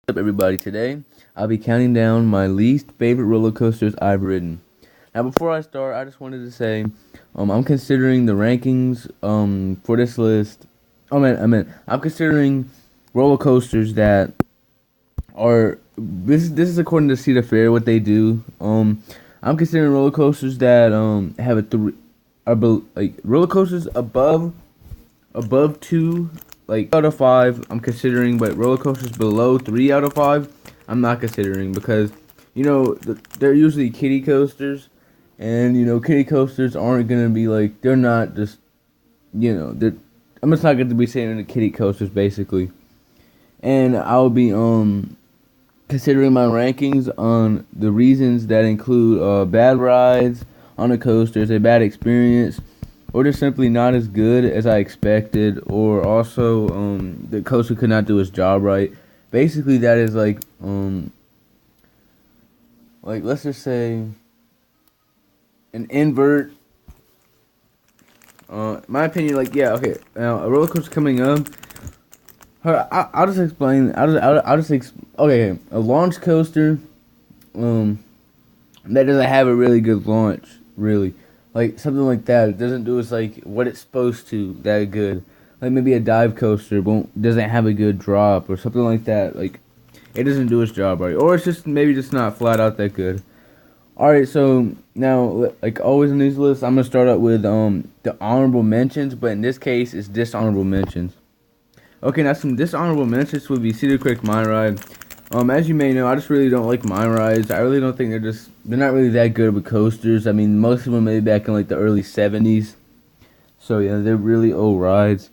What's up, everybody? Today, I'll be counting down my least favorite roller coasters I've ridden. Now, before I start, I just wanted to say, I'm considering the rankings, for this list. I'm considering roller coasters that are, this is according to Cedar Fair, what they do. I'm considering roller coasters that, have a three, like, roller coasters above two, like out of five, I'm considering, but roller coasters below 3 out of 5, I'm not considering because, they're usually kiddie coasters, and kiddie coasters aren't gonna be like they're not just, they're. I'm just not gonna be saying the kiddie coasters basically, and I'll be considering my rankings on the reasons that include bad rides on the coasters, a bad experience, or just simply not as good as I expected, or also the coaster could not do his job right. Basically, that is like let's just say an invert. My opinion, like yeah, okay. Now a roller coaster coming up. I'll just explain. Okay, a launch coaster, that doesn't have a really good launch, really. Like something like that. It doesn't do its like what it's supposed to that good. Like maybe a dive coaster doesn't have a good drop or something like that. Like it doesn't do its job right, or it's just maybe just not flat out that good. All right, so now like always in these lists, I'm gonna start out with the honorable mentions, but in this case, it's dishonorable mentions. Okay, now some dishonorable mentions would be Cedar Creek Mine Ride. As you may know, I just really don't like mine rides. I really don't think they're not really that good with coasters. I mean, most of them maybe back in like the early 70s. So yeah, they're really old rides.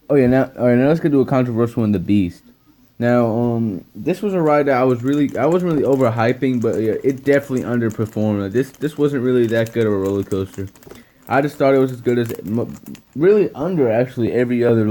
Oh yeah, now let's get to a controversial one, the Beast. Now, this was a ride that I wasn't really overhyping, but yeah, it definitely underperformed. This wasn't really that good of a roller coaster. I just thought it was as good as, really under actually every other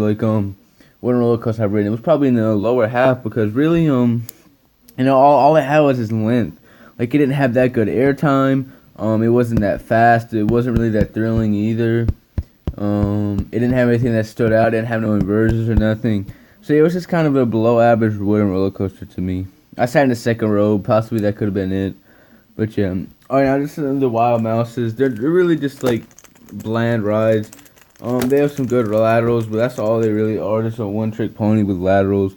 one roller coaster I've ridden. It was probably in the lower half because really all it had was its length. Like it didn't have that good airtime. It wasn't that fast. It wasn't really that thrilling either. It didn't have anything that stood out. It didn't have no inversions or nothing. So it was just kind of a below average wooden roller coaster to me. I sat in the second row. Possibly that could have been it. But yeah. Alright, now just the Wild Mouses. They're really just like bland rides. They have some good laterals, but that's all they really are. Just a one-trick pony with laterals,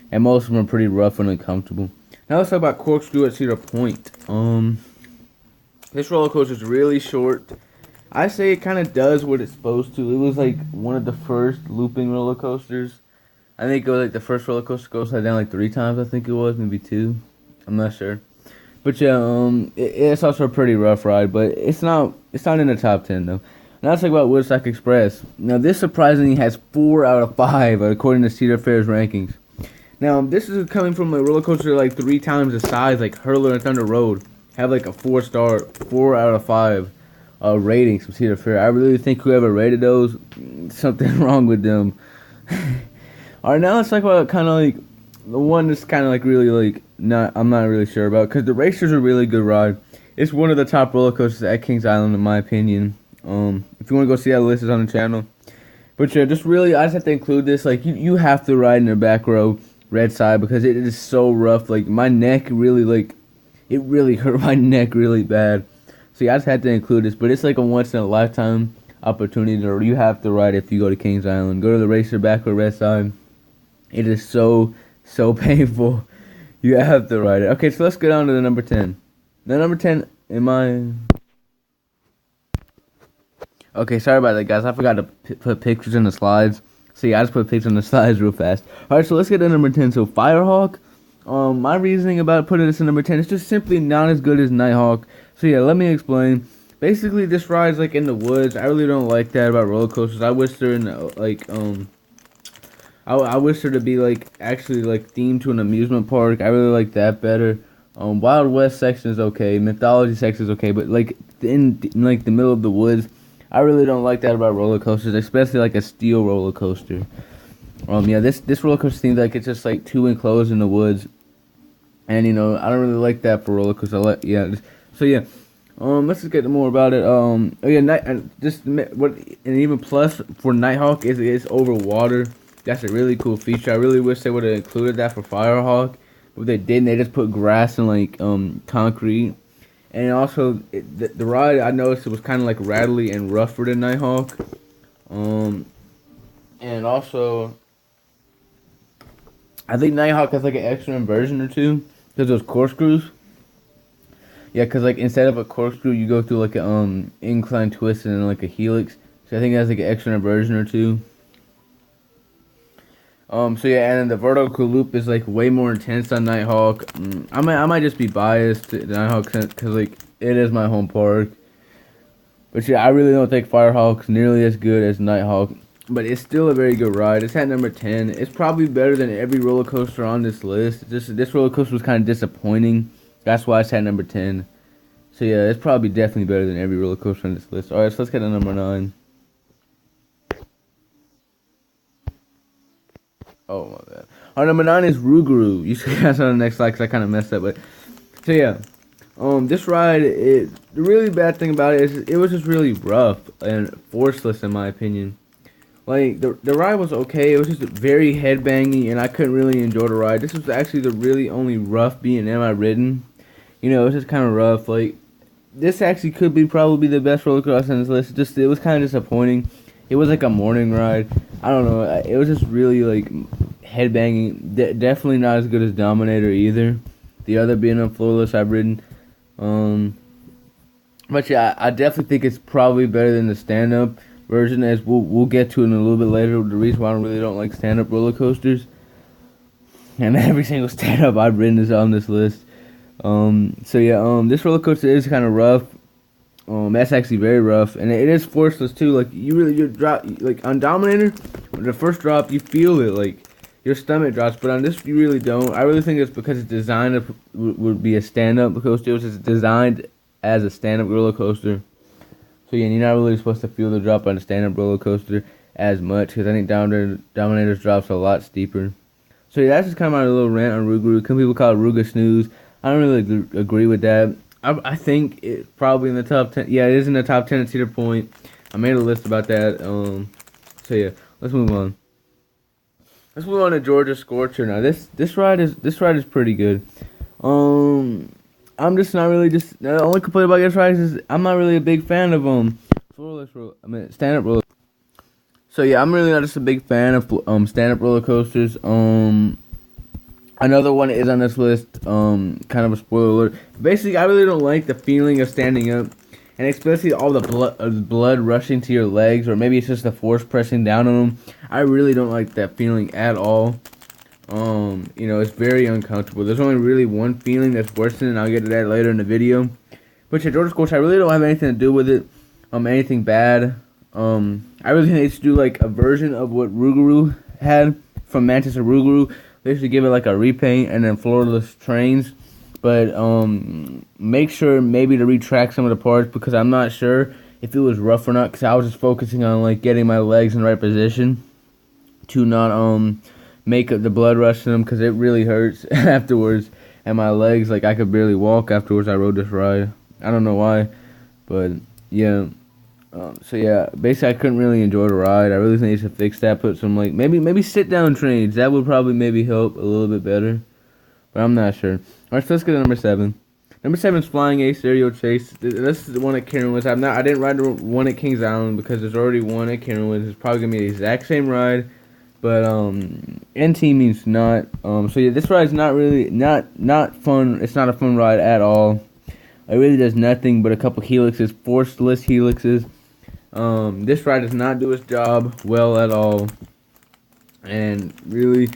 and most of them are pretty rough and uncomfortable. Now let's talk about Corkscrew at Cedar Point. This roller coaster is really short. I say it kind of does what it's supposed to. It was like one of the first looping roller coasters. I think it was like the first roller coaster goes down like 3 times. I think it was maybe 2. I'm not sure. But yeah, it's also a pretty rough ride, but it's not in the top 10 though. Now let's talk about Woodstock Express. Now this surprisingly has 4 out of 5 according to Cedar Fair's rankings. Now this is coming from a roller coaster like 3 times the size, like Hurler and Thunder Road, have like a 4-star, 4 out of 5 ratings from Cedar Fair. I really think whoever rated those, something wrong with them. Alright, now let's talk about kind of like the one that's kind of like really like I'm not really sure about, because the Racer's a really good ride. It's one of the top roller coasters at Kings Island in my opinion. If you want to go see that list, is on the channel. But yeah, just really, I just have to include this. Like, you have to ride in the back row, red side, because it is so rough. Like, my neck really, it really hurt my neck really bad. So yeah, I just had to include this. But it's like a once-in-a-lifetime opportunity. You have to ride if you go to Kings Island. Go to the Racer back row, red side. It is so painful. You have to ride it. Okay, so let's get on to the number 10. The number 10, Okay, sorry about that, guys. I forgot to put pictures in the slides. See, I just put pictures in the slides real fast. Alright, so let's get to number 10. So, Firehawk. My reasoning about putting this in number 10 is just simply not as good as Nighthawk. So, yeah, let me explain. Basically, this ride's, like, in the woods. I really don't like that about roller coasters. I wish they're in, like, I wish there to be, like, actually, like, themed to an amusement park. I really like that better. Wild West section is okay. Mythology section is okay. But, like, in like, the middle of the woods, I really don't like that about roller coasters, especially like a steel roller coaster. Yeah, this roller coaster seems like it's just like too enclosed in the woods, and I don't really like that for roller coasters. So yeah, let's just get more about it. Oh yeah, and even plus for Nighthawk is it's over water. That's a really cool feature. I really wish they would have included that for Firehawk, but they didn't. They just put grass and like concrete. And also, the ride I noticed it was kind of like rattly and rougher than Nighthawk. And also, I think Nighthawk has like an extra inversion or two because those corkscrews. Yeah, because like instead of a corkscrew, you go through like a incline twist and then like a helix. So I think it has like an extra inversion or two. So yeah, and then the vertical loop is like way more intense on Nighthawk. I might just be biased to Nighthawk because like it is my home park. But yeah, I really don't think Firehawk's nearly as good as Nighthawk. But it's still a very good ride. It's at number 10. It's probably better than every roller coaster on this list. This roller coaster was kind of disappointing. That's why it's at number 10. So yeah, it's probably definitely better than every roller coaster on this list. Alright, so let's get to number 9. Oh my bad. Our number 9 is Rougarou. You see that's on the next slide because I kind of messed up. But so yeah, this ride, the really bad thing about it is it was just really rough and forceless in my opinion. Like the ride was okay. It was just very headbanging, and I couldn't really enjoy the ride. This was actually the really only rough B&M I ridden. You know, it was just kind of rough. Like this actually could be probably the best roller coaster on this list. It was kind of disappointing. It was like a morning ride. I don't know. It was just really like headbanging. Definitely not as good as Dominator either. The other B&M Floorless I've ridden. But yeah, I definitely think it's probably better than the stand-up version, as we'll get to it in a little bit later. The reason why I really don't like stand-up roller coasters, and every single stand-up I've ridden is on this list. So yeah, this roller coaster is kind of rough. That's actually very rough, and it is forceless too. Like you drop, like on Dominator, the first drop you feel it, like your stomach drops, but on this you really don't. I really think it's because it's designed would be a stand-up coaster. It's designed as a stand-up roller coaster. So yeah, you're not really supposed to feel the drop on a stand-up roller coaster as much, because I think Dominator's drops a lot steeper. So yeah, that's just kind of my little rant on Rougarou. Some people call it Ruga Snooze. I don't really agree with that. I think it's probably in the top 10. Yeah, it is in the top 10 at Cedar Point. I made a list about that. So yeah, let's move on. Let's move on to Georgia Scorcher now. This ride is pretty good. I'm just not really the only complaint about this ride is I'm not really a big fan of stand-up roller. So yeah, I'm really not just a big fan of stand-up roller coasters. Another one is on this list. Kind of a spoiler alert. Basically, I really don't like the feeling of standing up, and especially all the blood rushing to your legs, or maybe it's just the force pressing down on them. I really don't like that feeling at all. You know, it's very uncomfortable. There's only really one feeling that's worse than it, and I'll get to that later in the video. But yeah, Georgia Scorcher, I really don't have anything to do with it. Anything bad. I really think they should do like a version of what Rougarou had from Manchester Rougarou. They should give it like a repaint and then floorless trains. But make sure maybe to retract some of the parts, because I'm not sure if it was rough or not, because I was just focusing on like getting my legs in the right position to not make the blood rush to them, because it really hurts afterwards, and my legs, like I could barely walk afterwards I rode this ride. I don't know why, but yeah. So yeah, basically I couldn't really enjoy the ride. I really think they should fix that. Put some like maybe sit down trains. That would probably maybe help a little bit better, but I'm not sure. Alright, so let's get to number 7. Number 7 is Flying Ace Aerial Chase. This is the one at Karen I didn't ride the one at Kings Island because there's already one at Karen It's probably gonna be the exact same ride, but NT means not. So yeah, this ride is not really not fun. It's not a fun ride at all. It really does nothing but a couple helixes, forceless helixes. This ride does not do its job well at all, and really,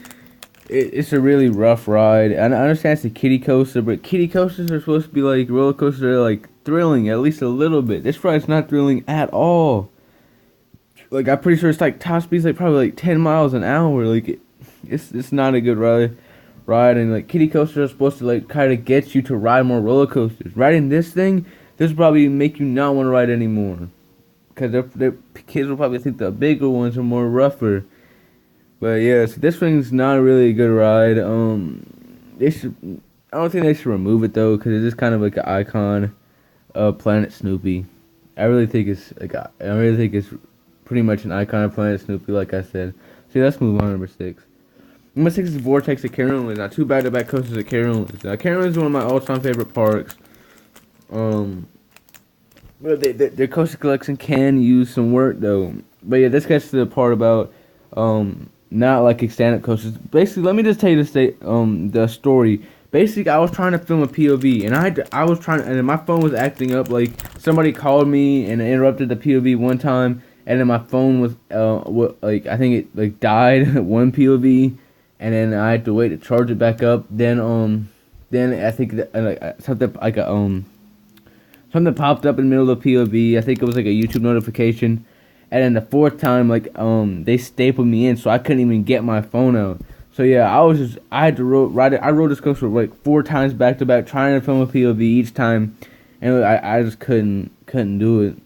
it's a really rough ride. I understand it's a kiddie coaster, but kiddie coasters are supposed to be like roller coasters that are like thrilling, at least a little bit. This ride's not thrilling at all. Like, I'm pretty sure it's like top speed's like probably like 10 miles an hour. Like, it's not a good ride, and like kiddie coasters are supposed to like kind of get you to ride more roller coasters. Riding this thing, this will probably make you not want to ride anymore, because their kids will probably think the bigger ones are more rougher. But yeah, so this thing's not really a good ride. I don't think they should remove it though, because it is kind of like an icon of Planet Snoopy. I really think it's pretty much an icon of Planet Snoopy, like I said. See, let's move on to number 6. Number 6 is Vortex at Carolyn. Now, 2 back-to-back coasters at Carolyn. Now, Carolyn is one of my all-time favorite parks. But their coaster collection can use some work, though. But yeah, this gets to the part about not like stand-up coasters. Basically, let me just tell you the story. Basically, I was trying to film a POV, and I was trying, and then my phone was acting up. Like somebody called me and interrupted the POV one time, and then my phone was I think it like died one POV, and then I had to wait to charge it back up. Then I think something popped up in the middle of the POV. I think it was like a YouTube notification. And then the fourth time, they stapled me in, so I couldn't even get my phone out. So yeah, I had to ride it. I rode this coaster like 4 times back to back, trying to film a POV each time, and I just couldn't do it.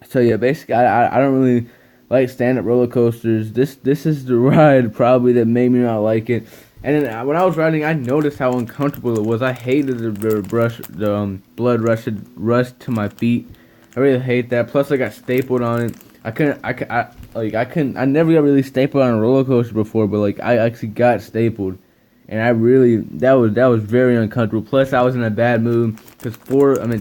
So yeah, basically, I don't really like stand-up roller coasters. This is the ride probably that made me not like it. And then when I was riding, I noticed how uncomfortable it was. I hated the blood rush to my feet. I really hate that. Plus, I got stapled on it. I never got really stapled on a roller coaster before, but like I actually got stapled, and that was very uncomfortable. Plus, I was in a bad mood because 4 failed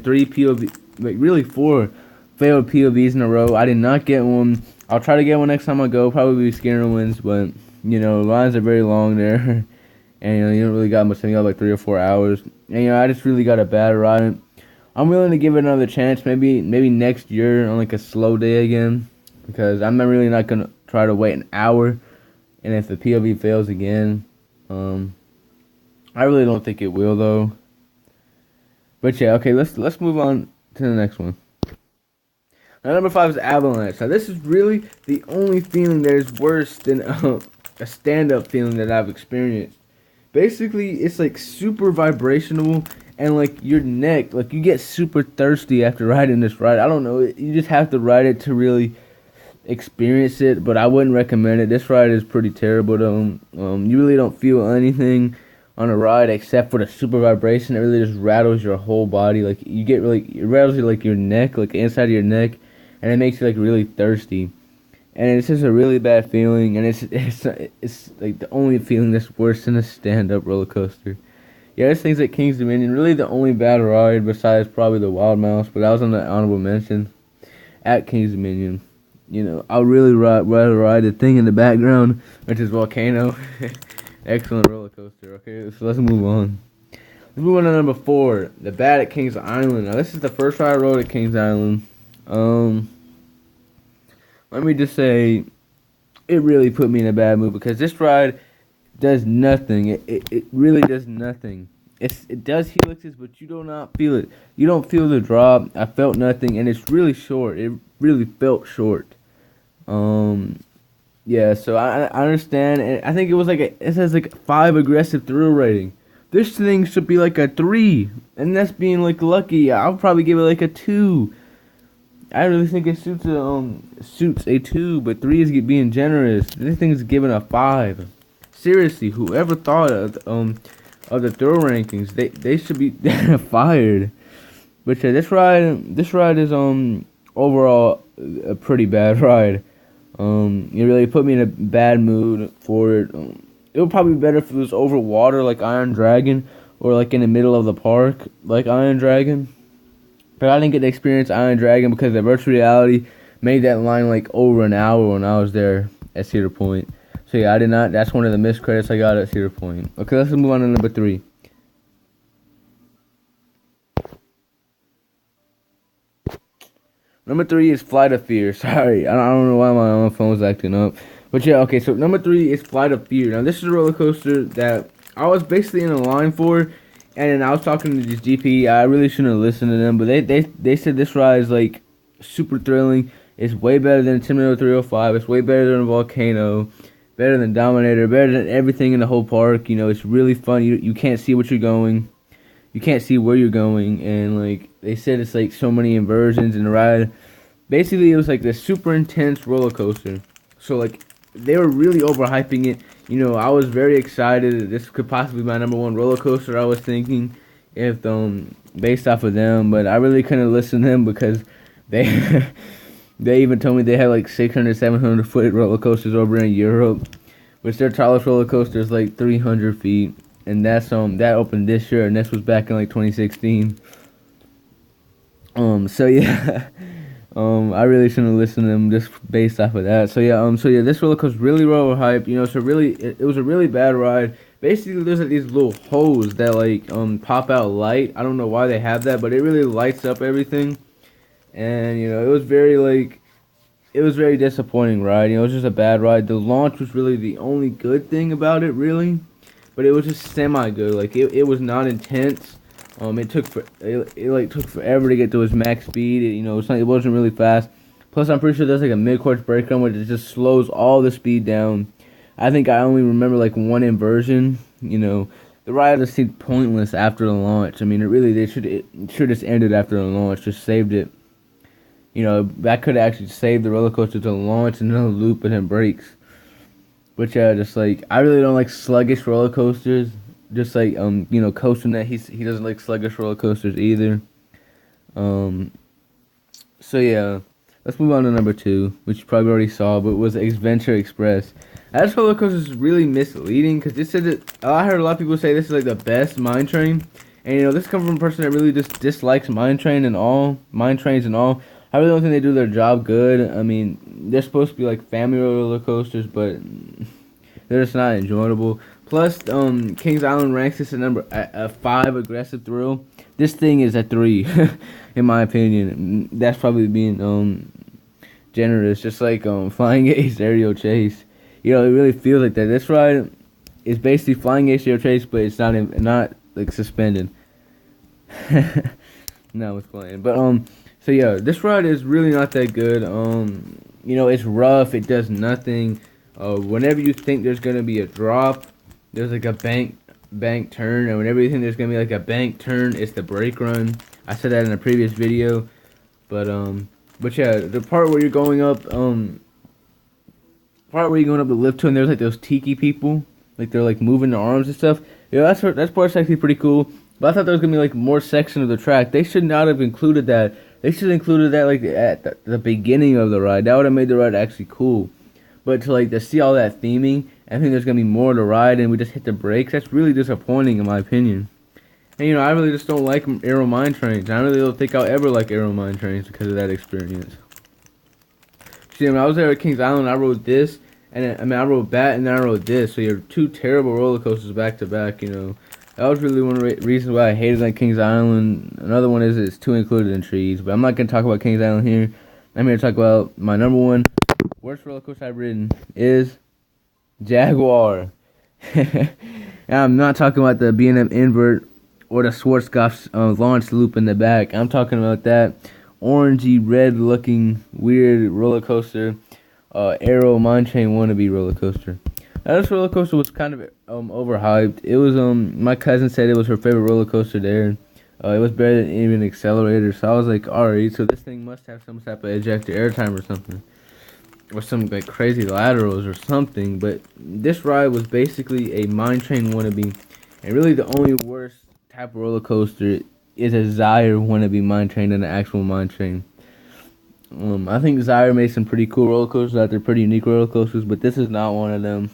POVs in a row. I did not get one. I'll try to get one next time I go. Probably Skinner wins, but lines are very long there, and you don't really got much. I got like 3 or 4 hours, and I just really got a bad ride. I'm willing to give it another chance, maybe next year on like a slow day again, because I'm really not gonna try to wait an hour, and if the POV fails again, I really don't think it will though. But yeah, okay, let's move on to the next one. Now, number 5 is Avalanche. Now this is really the only feeling that is worse than a stand-up feeling that I've experienced. Basically, it's like super vibrational. And like your neck, like you get super thirsty after riding this ride. I don't know, you just have to ride it to really experience it. But I wouldn't recommend it. This ride is pretty terrible though. You really don't feel anything on a ride except for the super vibration. It really just rattles your whole body. Like it rattles your neck, like inside of your neck, and it makes you like really thirsty. And it's just a really bad feeling. And it's like the only feeling that's worse than a stand-up roller coaster. Yeah, this thing's at King's Dominion. Really the only bad ride besides probably the Wild Mouse, but that was on the honorable mention at King's Dominion. I'll really rather ride the thing in the background, which is Volcano. Excellent roller coaster. Okay, so let's move on. Let's move on to number 4, the Bad at Kings Island. Now, this is the first ride I rode at Kings Island. Let me just say, it really put me in a bad mood because this ride does nothing. It really does nothing. It does helixes, but you do not feel it. You don't feel the drop. I felt nothing, and it's really short. It really felt short. Yeah. So I understand, and I think it says like 5 aggressive thrill rating. This thing should be like a 3, and that's being like lucky. I'll probably give it like a 2. I really think it suits a 2, but 3 is being generous. This thing is given a 5. Seriously, whoever thought of the thrill rankings, they should be fired. But yeah, this ride is overall a pretty bad ride. It really put me in a bad mood for it. It would probably be better if it was over water like Iron Dragon, or like in the middle of the park like Iron Dragon. But I didn't get to experience Iron Dragon because the virtual reality made that line like over an hour when I was there at Cedar Point. So yeah, I did not. That's one of the missed credits I got at Cedar Point. Okay, let's move on to number 3. Number 3 is Flight of Fear. Sorry, I don't know why my phone's acting up. But yeah, okay, so number 3 is Flight of Fear. Now, this is a roller coaster that I was basically in a line for, and then I was talking to this GP. I really shouldn't have listened to them, but they said this ride is like super thrilling. It's way better than Intimidator 305. It's way better than Volcano. Better than Dominator, better than everything in the whole park. It's really fun. You can't see what you're going. You can't see where you're going. And, like, they said it's, like, so many inversions in the ride. Basically, it was, like, this super intense roller coaster. So, like, they were really overhyping it. I was very excited that this could possibly be my number 1 roller coaster, I was thinking, if, based off of them. But I really couldn't listen to them because they... They even told me they had like 600, 700 foot roller coasters over in Europe, which their tallest roller coaster is like 300 feet, and that opened this year, and this was back in like 2016. So yeah, I really shouldn't have listened to them just based off of that. So yeah, this roller coaster really overhyped. So really, it was a really bad ride. Basically, there's like these little holes that like pop out light. I don't know why they have that, but it really lights up everything. And it was very disappointing ride. It was just a bad ride. The launch was really the only good thing about it, really, but it was just semi good. Like it was not intense. It took forever to get to its max speed. It wasn't really fast. Plus, I'm pretty sure there's like a mid-course break run where it just slows all the speed down. I think I only remember like one inversion. The ride just seemed pointless after the launch. I mean, it should just ended after the launch. Just saved it. That could actually save the roller coaster to the launch and then a loop and then brakes. But yeah, just like I really don't like sluggish roller coasters. Just like coasting that he doesn't like sluggish roller coasters either. So yeah, let's move on to number 2, which you probably already saw, but was Adventure Express. This roller coaster is really misleading because this said that I heard a lot of people say this is like the best mine train, and this comes from a person that really just dislikes mine trains and all. I really don't think they do their job good. I mean, they're supposed to be like family roller coasters, but they're just not enjoyable. Plus, Kings Island ranks this a 5 aggressive thrill. This thing is a 3, in my opinion. That's probably being generous. Just like Flying Ace Aerial Chase. It really feels like that. This ride is basically Flying Ace Aerial Chase, but it's not like suspended. No, it's playing. But so yeah, this ride is really not that good. It's rough. It does nothing. Whenever you think there's gonna be a drop, there's like a bank turn, and whenever you think there's gonna be like a bank turn, it's the brake run. I said that in a previous video, but yeah, the part where you're going up, the lift to, and there's like those tiki people, like they're like moving their arms and stuff. Yeah, that part's actually pretty cool. But I thought there was gonna be like more section of the track. They should not have included that. They should have included that like at the beginning of the ride. That would have made the ride actually cool. But to see all that theming, I think there's gonna be more to ride, and we just hit the brakes. That's really disappointing, in my opinion. And I really just don't like aero mine trains. I really don't think I'll ever like aero mine trains because of that experience. See, when I was there at Kings Island, I rode this, and I rode that, and then I rode this. So you have 2 terrible roller coasters back to back. That was really one of the reasons why I hated on Kings Island. Another one is it's too included in trees. But I'm not going to talk about Kings Island here. I'm here to talk about my number 1 worst roller coaster I've ridden is Jaguar. And I'm not talking about the B&M invert or the Schwarzkopf launch loop in the back. I'm talking about that orangey red looking weird roller coaster, Aero Mine Train wannabe roller coaster. Now, this roller coaster was kind of overhyped. It was my cousin said it was her favorite roller coaster there. It was better than even Accelerator, so I was like, alright, so this thing must have some type of ejector airtime or something, or some like crazy laterals or something. But this ride was basically a mine train wannabe, and really the only worst type of roller coaster is a Zyre wannabe mine train than an actual mine train. I think Zyre made some pretty cool roller coasters out there, pretty unique roller coasters, but this is not one of them.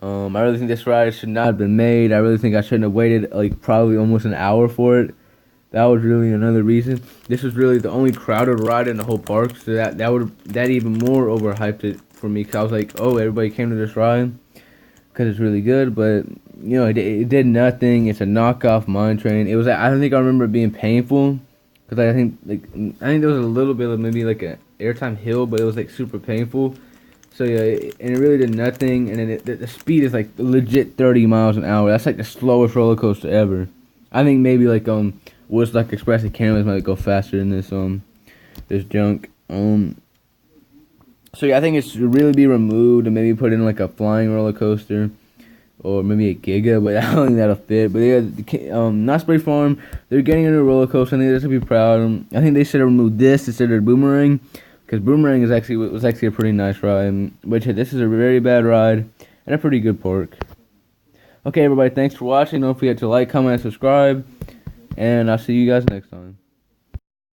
I really think this ride should not have been made. I really think I shouldn't have waited like probably almost an hour for it. That was really another reason. This was really the only crowded ride in the whole park, so that even more overhyped it for me. Cause I was like, oh, everybody came to this ride because it's really good, but it did nothing. It's a knockoff mine train. It was. I don't think I remember it being painful, because I think there was a little bit of maybe like an airtime hill, but it was like super painful. So yeah, and it really did nothing. And then the speed is like legit 30 miles an hour. That's like the slowest roller coaster ever. I think maybe like Woodstock Express and Camelot might go faster than this junk. So yeah, I think it should really be removed and maybe put in like a flying roller coaster, or maybe a Giga, but I don't think that'll fit. But yeah, Knott's Berry Farm, they're getting a new roller coaster. I think they should be proud of them. I think they should have removed this instead of Boomerang, because Boomerang was actually a pretty nice ride. But yeah, this is a very bad ride and a pretty good park. Okay, everybody, thanks for watching. Don't forget to like, comment, and subscribe, and I'll see you guys next time.